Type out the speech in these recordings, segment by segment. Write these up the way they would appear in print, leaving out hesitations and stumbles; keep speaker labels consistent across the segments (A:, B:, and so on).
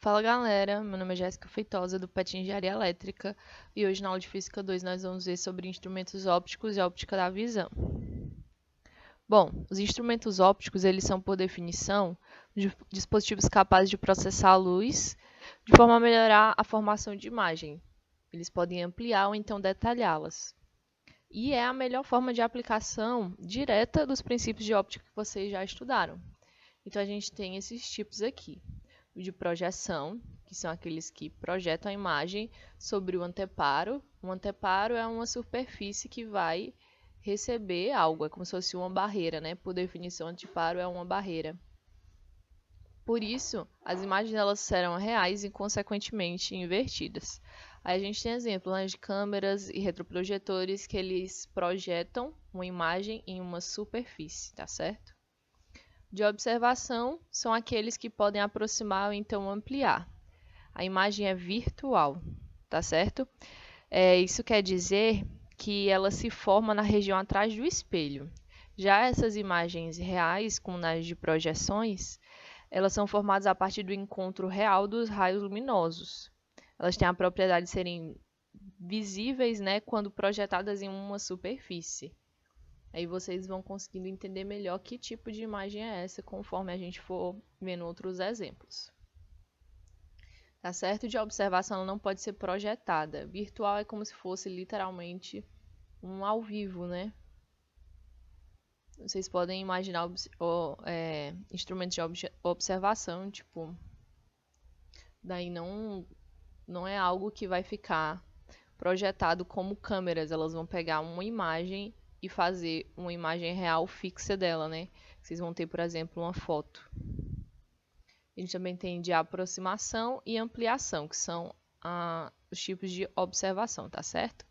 A: Fala galera, meu nome é Jéssica Feitosa do PET Engenharia Elétrica e hoje na aula de Física 2 nós vamos ver sobre instrumentos ópticos e óptica da visão. Bom, os instrumentos ópticos eles são por definição dispositivos capazes de processar a luz de forma a melhorar a formação de imagem. Eles podem ampliar ou então detalhá-las. E é a melhor forma de aplicação direta dos princípios de óptica que vocês já estudaram. Então a gente tem esses tipos aqui. O de projeção, que são aqueles que projetam a imagem sobre o anteparo. Um anteparo é uma superfície que vai receber algo, é como se fosse uma barreira, né? Por definição, anteparo é uma barreira. Por isso, as imagens elas serão reais e, consequentemente, invertidas. Aí a gente tem exemplos, né, de câmeras e retroprojetores que eles projetam uma imagem em uma superfície, tá certo? De observação, são aqueles que podem aproximar ou então ampliar. A imagem é virtual, tá certo? Isso quer dizer que ela se forma na região atrás do espelho. Já essas imagens reais, como as de projeções, elas são formadas a partir do encontro real dos raios luminosos. Elas têm a propriedade de serem visíveis, né, quando projetadas em uma superfície. Aí vocês vão conseguindo entender melhor que tipo de imagem é essa, conforme a gente for vendo outros exemplos. Tá certo? De observação ela não pode ser projetada. Virtual é como se fosse literalmente um ao vivo, né? Vocês podem imaginar instrumentos de observação, tipo, daí não é algo que vai ficar projetado como câmeras. Elas vão pegar uma imagem e fazer uma imagem real fixa dela, né? Vocês vão ter, por exemplo, uma foto. A gente também tem de aproximação e ampliação, que são os tipos de observação, tá certo?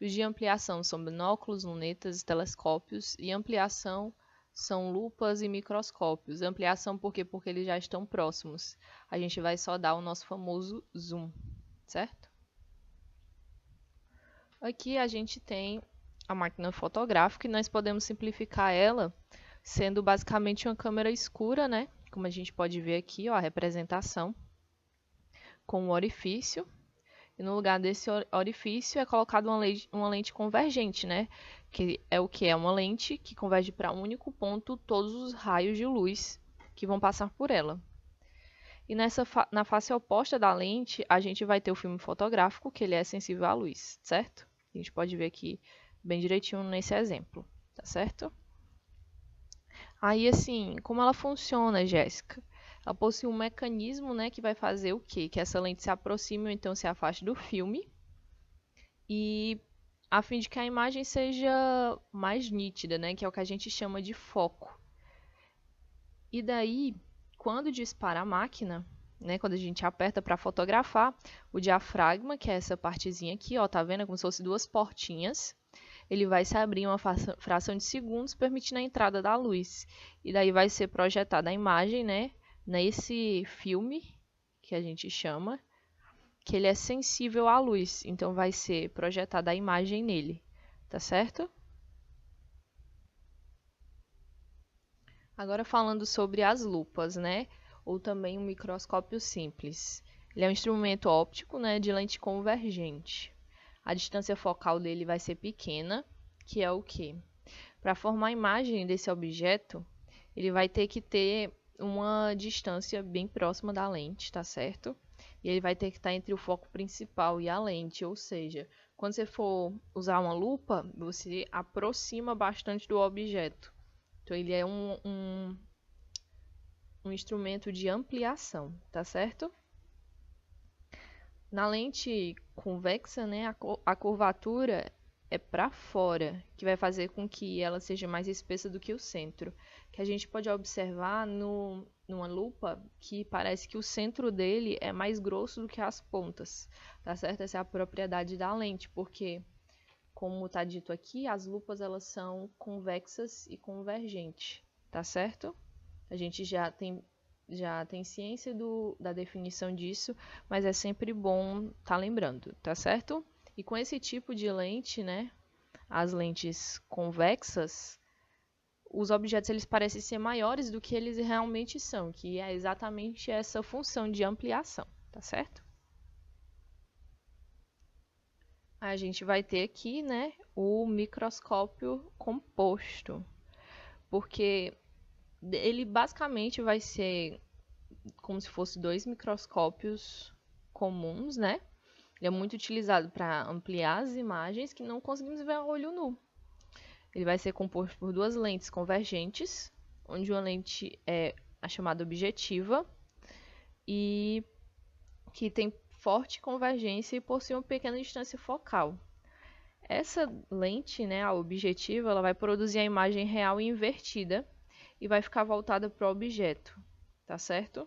A: Os de ampliação são binóculos, lunetas, telescópios, e ampliação são lupas e microscópios. Ampliação por quê? Porque eles já estão próximos. A gente vai só dar o nosso famoso zoom, certo? Aqui a gente tem a máquina fotográfica e nós podemos simplificar ela sendo basicamente uma câmera escura, né? Como a gente pode ver aqui, ó, a representação com um orifício. E no lugar desse orifício é colocado uma lente convergente, né? Que é o que? É uma lente que converge para um único ponto todos os raios de luz que vão passar por ela. E na face oposta da lente, a gente vai ter o filme fotográfico, que ele é sensível à luz, certo? A gente pode ver aqui bem direitinho nesse exemplo, tá certo? Aí, assim, como ela funciona, Jéssica? Ela possui um mecanismo, né, que vai fazer o quê? Que essa lente se aproxime ou então se afaste do filme, e a fim de que a imagem seja mais nítida, né, que é o que a gente chama de foco. E daí, quando dispara a máquina, né, quando a gente aperta para fotografar, o diafragma, que é essa partezinha aqui, ó, tá vendo? É como se fosse duas portinhas. Ele vai se abrir em uma fração de segundos, permitindo a entrada da luz. E daí vai ser projetada a imagem, né, nesse filme, que a gente chama, que ele é sensível à luz. Então vai ser projetada a imagem nele, tá certo? Agora falando sobre as lupas, né, ou também um microscópio simples. Ele é um instrumento óptico, né, de lente convergente. A distância focal dele vai ser pequena, que é o quê? Para formar a imagem desse objeto, ele vai ter que ter uma distância bem próxima da lente, tá certo? E ele vai ter que estar entre o foco principal e a lente, ou seja, quando você for usar uma lupa, você aproxima bastante do objeto. Então, ele é um instrumento de ampliação, tá certo? Na lente convexa, né, a curvatura é para fora, que vai fazer com que ela seja mais espessa do que o centro. Que a gente pode observar numa lupa que parece que o centro dele é mais grosso do que as pontas, tá certo? Essa é a propriedade da lente, porque, como está dito aqui, as lupas elas são convexas e convergentes, tá certo? A gente já tem ciência da definição disso, mas é sempre bom estar lembrando, tá certo? E com esse tipo de lente, né, as lentes convexas, os objetos eles parecem ser maiores do que eles realmente são, que é exatamente essa função de ampliação. tá certo? A gente vai ter aqui, né, o microscópio composto, porque ele basicamente vai ser como se fosse dois microscópios comuns, né? Ele é muito utilizado para ampliar as imagens que não conseguimos ver a olho nu. Ele vai ser composto por duas lentes convergentes, onde uma lente é a chamada objetiva e que tem forte convergência e possui uma pequena distância focal. Essa lente, né, a objetiva, ela vai produzir a imagem real invertida e vai ficar voltada para o objeto, tá certo?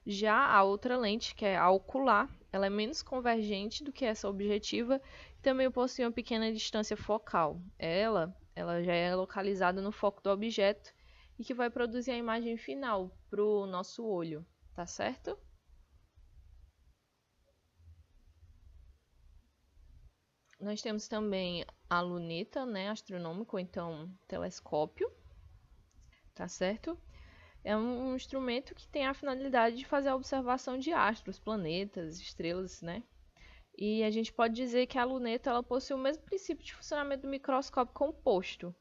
A: Já a outra lente, que é a ocular, ela é menos convergente do que essa objetiva e também possui uma pequena distância focal. Ela já é localizada no foco do objeto e que vai produzir a imagem final para o nosso olho, tá certo? Nós temos também a luneta, né, astronômica, ou então telescópio, tá certo? É um instrumento que tem a finalidade de fazer a observação de astros, planetas, estrelas, né? E a gente pode dizer que a luneta ela possui o mesmo princípio de funcionamento do microscópio composto,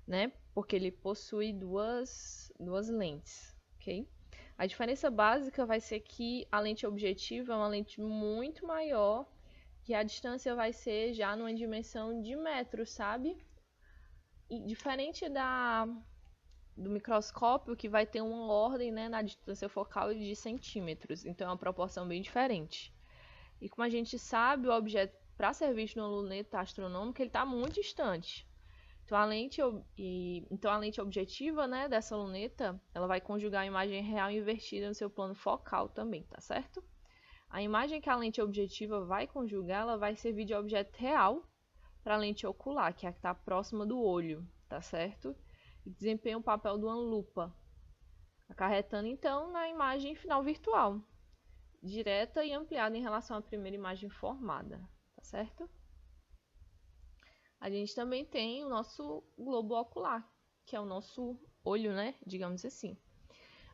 A: né? Porque ele possui duas lentes, ok? A diferença básica vai ser que a lente objetiva é uma lente muito maior, que a distância vai ser já numa dimensão de metros, sabe? E diferente do microscópio, que vai ter uma ordem, né, na distância focal de centímetros. Então é uma proporção bem diferente. E como a gente sabe, o objeto, para ser visto numa luneta astronômica, ele está muito distante. Então a lente objetiva, né, dessa luneta, ela vai conjugar a imagem real invertida no seu plano focal também, tá certo? A imagem que a lente objetiva vai conjugar, ela vai servir de objeto real para a lente ocular, que é a que está próxima do olho, tá certo? E desempenha o papel de uma lupa, acarretando então na imagem final virtual, direta e ampliada em relação à primeira imagem formada, tá certo? A gente também tem o nosso globo ocular, que é o nosso olho, né? Digamos assim.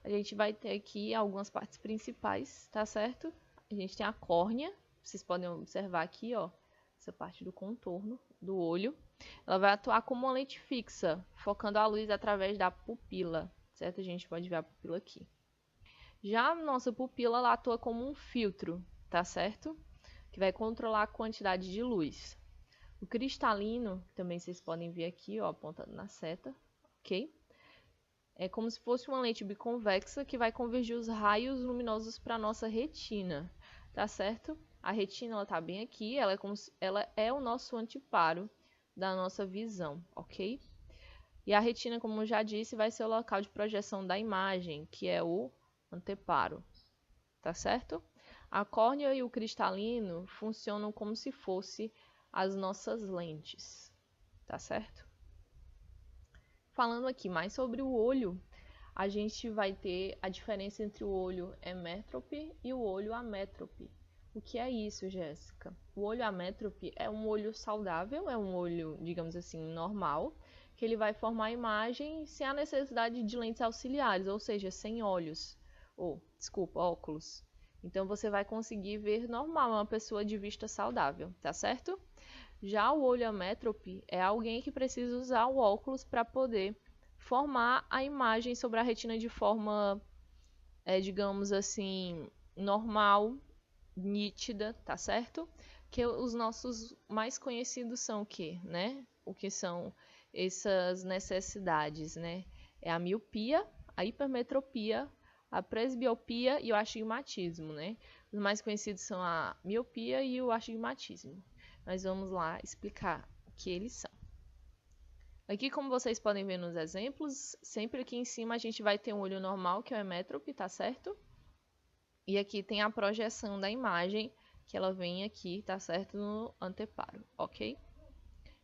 A: A gente vai ter aqui algumas partes principais, tá certo? A gente tem a córnea, vocês podem observar aqui, ó, essa parte do contorno do olho. Ela vai atuar como uma lente fixa, focando a luz através da pupila, certo? A gente pode ver a pupila aqui. Já a nossa pupila, ela atua como um filtro, tá certo? Que vai controlar a quantidade de luz. O cristalino, que também vocês podem ver aqui, ó, apontando na seta, ok? É como se fosse uma lente biconvexa que vai convergir os raios luminosos para a nossa retina, tá certo? A retina, ela tá bem aqui, ela é o nosso anteparo da nossa visão, ok? E a retina, como eu já disse, vai ser o local de projeção da imagem, que é o anteparo, tá certo? A córnea e o cristalino funcionam como se fosse as nossas lentes, tá certo? Falando aqui mais sobre o olho, a gente vai ter a diferença entre o olho hemétrope e o olho amétrope. O que é isso, Jéssica? O olho amétrope é um olho saudável, é um olho, digamos assim, normal, que ele vai formar a imagem sem a necessidade de lentes auxiliares, ou seja, sem olhos, óculos. Então você vai conseguir ver normal uma pessoa de vista saudável, tá certo? Já o olho amétrope é alguém que precisa usar o óculos para poder formar a imagem sobre a retina de forma, digamos assim, normal, nítida, tá certo? Que os nossos mais conhecidos são o quê, né? O que são essas necessidades, né? É a miopia, a hipermetropia, a presbiopia e o astigmatismo, né? Os mais conhecidos são a miopia e o astigmatismo. Nós vamos lá explicar o que eles são. Aqui, como vocês podem ver nos exemplos, sempre aqui em cima a gente vai ter um olho normal, que é o hemétrope, tá certo? E aqui tem a projeção da imagem, que ela vem aqui, tá certo? No anteparo, ok?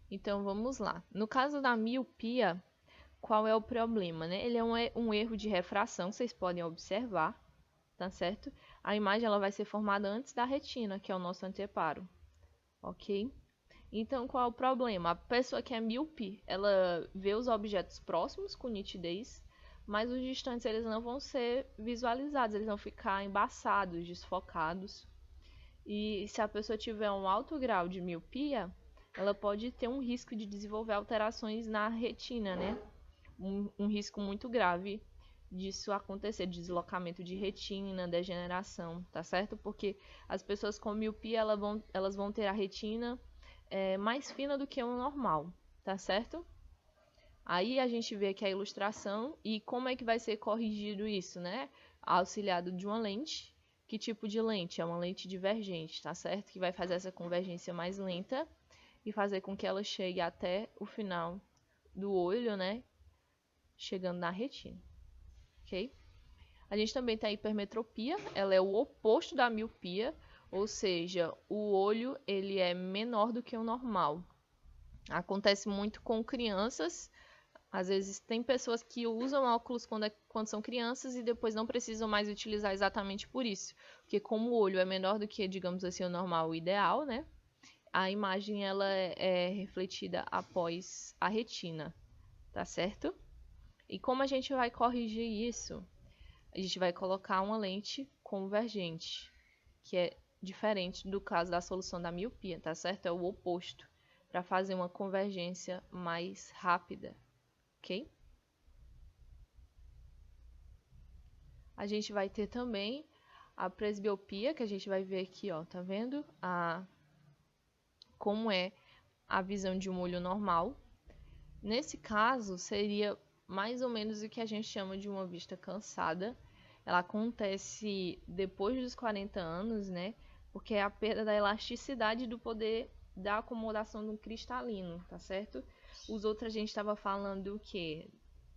A: Então, vamos lá. No caso da miopia, qual é o problema, né? Ele é um erro de refração, vocês podem observar, tá certo? A imagem ela vai ser formada antes da retina, que é o nosso anteparo, ok? Então, qual é o problema? A pessoa que é míope, ela vê os objetos próximos com nitidez, mas os distantes eles não vão ser visualizados, eles vão ficar embaçados, desfocados. E se a pessoa tiver um alto grau de miopia, ela pode ter um risco de desenvolver alterações na retina, né? Um risco muito grave disso acontecer, deslocamento de retina, degeneração, tá certo? Porque as pessoas com miopia, elas vão ter a retina mais fina do que o normal, tá certo? Aí a gente vê aqui a ilustração e como é que vai ser corrigido isso, né? Auxiliado de uma lente. Que tipo de lente? É uma lente divergente, tá certo? Que vai fazer essa convergência mais lenta e fazer com que ela chegue até o final do olho, né? Chegando na retina, ok? A gente também tem a hipermetropia, ela é o oposto da miopia, ou seja, o olho ele é menor do que o normal. Acontece muito com crianças. Às vezes tem pessoas que usam óculos quando são crianças e depois não precisam mais utilizar exatamente por isso. Porque como o olho é menor do que, digamos assim, o normal, o ideal, né? A imagem ela é refletida após a retina, tá certo? E como a gente vai corrigir isso? A gente vai colocar uma lente convergente, que é diferente do caso da solução da miopia, tá certo? É o oposto, para fazer uma convergência mais rápida, ok? A gente vai ter também a presbiopia, que a gente vai ver aqui, ó, tá vendo? Como é a visão de um olho normal. Nesse caso, seria mais ou menos o que a gente chama de uma vista cansada. Ela acontece depois dos 40 anos, né? Porque é a perda da elasticidade do poder da acomodação do cristalino, tá certo? Os outros a gente estava falando o quê?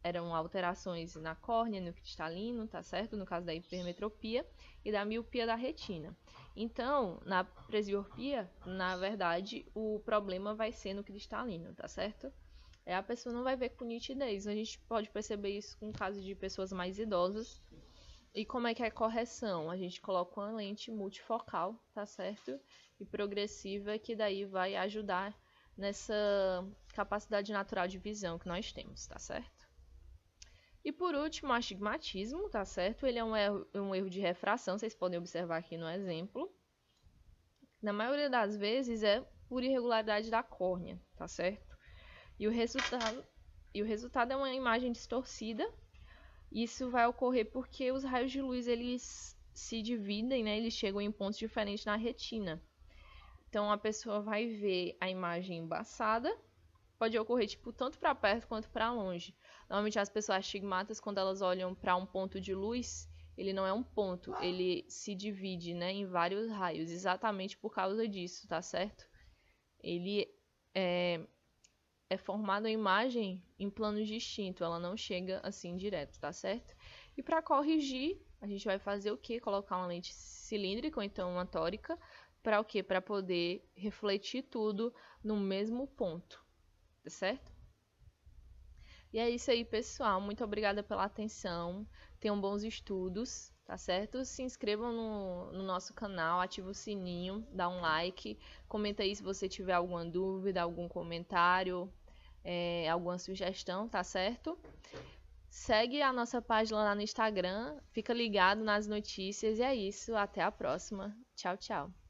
A: Eram alterações na córnea, no cristalino, tá certo? No caso da hipermetropia e da miopia da retina. Então, na presbiopia, na verdade, o problema vai ser no cristalino, tá certo? A pessoa não vai ver com nitidez. A gente pode perceber isso com casos de pessoas mais idosas. E como é que é a correção? A gente coloca uma lente multifocal, tá certo? E progressiva, que daí vai ajudar nessa capacidade natural de visão que nós temos, tá certo? E por último, o astigmatismo, tá certo? Ele é um erro de refração, vocês podem observar aqui no exemplo. Na maioria das vezes é por irregularidade da córnea, tá certo? E o resultado é uma imagem distorcida. Isso vai ocorrer porque os raios de luz eles se dividem, né? Eles chegam em pontos diferentes na retina. Então a pessoa vai ver a imagem embaçada. Pode ocorrer tipo tanto para perto quanto para longe. Normalmente as pessoas astigmatas, quando elas olham para um ponto de luz, ele não é um ponto, ele se divide, né, em vários raios, exatamente por causa disso, tá certo? Ele é formada a imagem em planos distintos, ela não chega assim direto, tá certo? E para corrigir, a gente vai fazer o quê? Colocar uma lente cilíndrica ou então uma tórica, para o quê? Para poder refletir tudo no mesmo ponto, tá certo? E é isso aí, pessoal. Muito obrigada pela atenção. Tenham bons estudos, tá certo? Se inscrevam no nosso canal, ativa o sininho, dá um like, comenta aí se você tiver alguma dúvida, algum comentário, alguma sugestão, tá certo? Segue a nossa página lá no Instagram, fica ligado nas notícias e é isso. Até a próxima. Tchau, tchau.